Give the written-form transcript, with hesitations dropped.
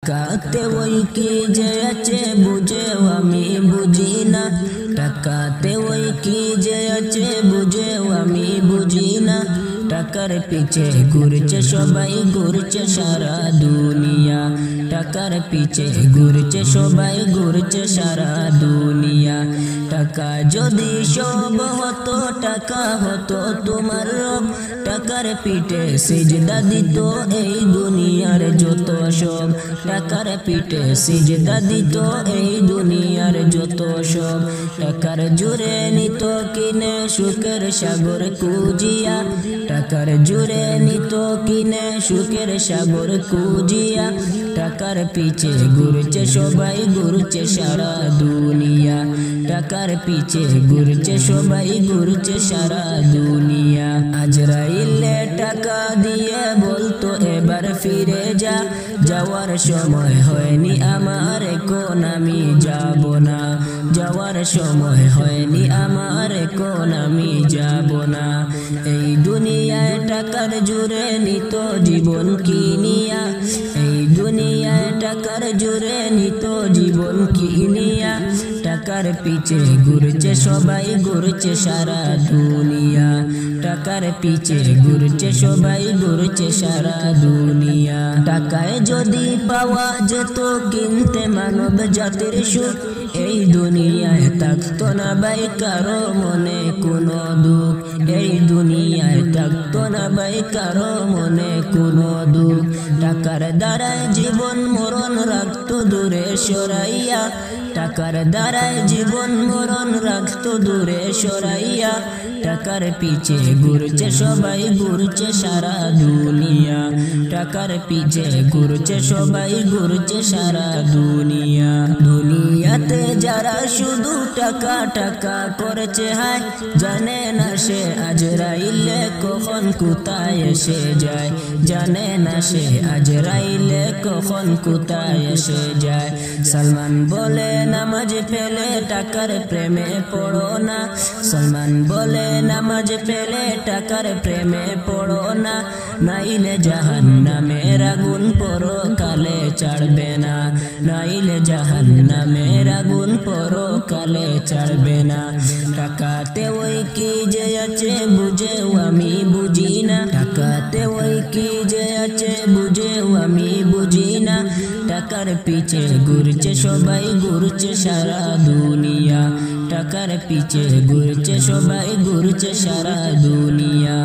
টাকাতে ওই কি যে আছে বুঝেও আমি বুঝি না, টাকাতে ওই কি যে আছে বুঝেও আমি বুঝি না। টাকার পিছে ঘুরছে সবাই, ঘুরছে সারা দুনিয়া। টাকার পিছে ঘুরছে সবাই, ঘুরছে সারা দুনিয়া। টাকা যদি সব হতো, টাকা হতো তোমার রব। টাকার পিঠে সিজদা দিত এই দুনিয়ার যত সব। টাকার পিঠে সিজদা দিত এই দুনিয়ার যত সব। টাকার জুড়ে নিত কিনে সুখের সাগর কুজিয়া, টাকার জুড়ে নিত কিনে সুখের সাগর কুজিয়া। টাকার পিছে ঘুরছে সবাই, ঘুরছে সারা দুনিয়া। টাকার পিছে ঘুরছে সবাই, ঘুরছে সারা দুনিয়া। আজরাইলে টাকা দিয়ে বলতো এবার ফিরে যা, যাওয়ার সময় হয়নি আমার কোন আমি যাব না। যাওয়ার সময় হয়নি আমার কোন আমি যাব না। এই দুনিয়ায় টাকার জুড়ে নিত জীবন কিনিয়া, এই দুনিয়ায় টাকার জুড়ে নিত জীবন কিনিয়া। টাকার পিছে ঘুরছে সবাই, ঘুরছে সারা দুনিয়া। টাকার পিছে ঘুরছে সবাই, ঘুরছে সারা দুনিয়া। টাকায় যদি পাওয়া যেত কিনতে মানব জাতির সুখ, এই দুনিয়ায় থাকতো না ভাই কারো মনে কোনো দুঃখ। এই দুনিয়ায় থাকতো না ভাই কারো মনে কোনো দুঃখ। টাকার দ্বারায় জীবন মরণ রাখতো দূরে সরাইয়া, টাকার দ্বারায় জীবন মরণ রাখতো দূরে সরাইয়া। টাকার পিছে ঘুরছে সবাই, ঘুরছে সারা দুনিয়া। টাকার পিছে ঘুরছে সবাই, ঘুরছে সারা দুনিয়া। দুনিয়াতে যারা শুধু টাকা টাকা করেছে হায়, জানে না সে আজরাইলে কখন কোথায় এসে যায়। জানে না সে আজরাইলে কখন কোথায় এসে যায়। সলমান বলে নামাজ পেলে টাকার প্রেমে পড়ো না, সলমান বলে নামাজ পেলে টাকার প্রেমে পড়ো না। নাইলে জাহান্নামের আগুন পরকালে ছাড়বে না, নাইলে জাহান্নামের আগুন পরকালে ছাড়বে না। টাকাতে ওই কি যে আছে বুঝেও আমি বুঝি না, টাকাতে ওই কি যে আছে বুঝেও আমি বুঝি না। টাকার পিছে ঘুরছে সবাই, ঘুরছে সারা দুনিয়া। টাকার পিছে ঘুরছে সবাই, ঘুরছে সারা দুনিয়া।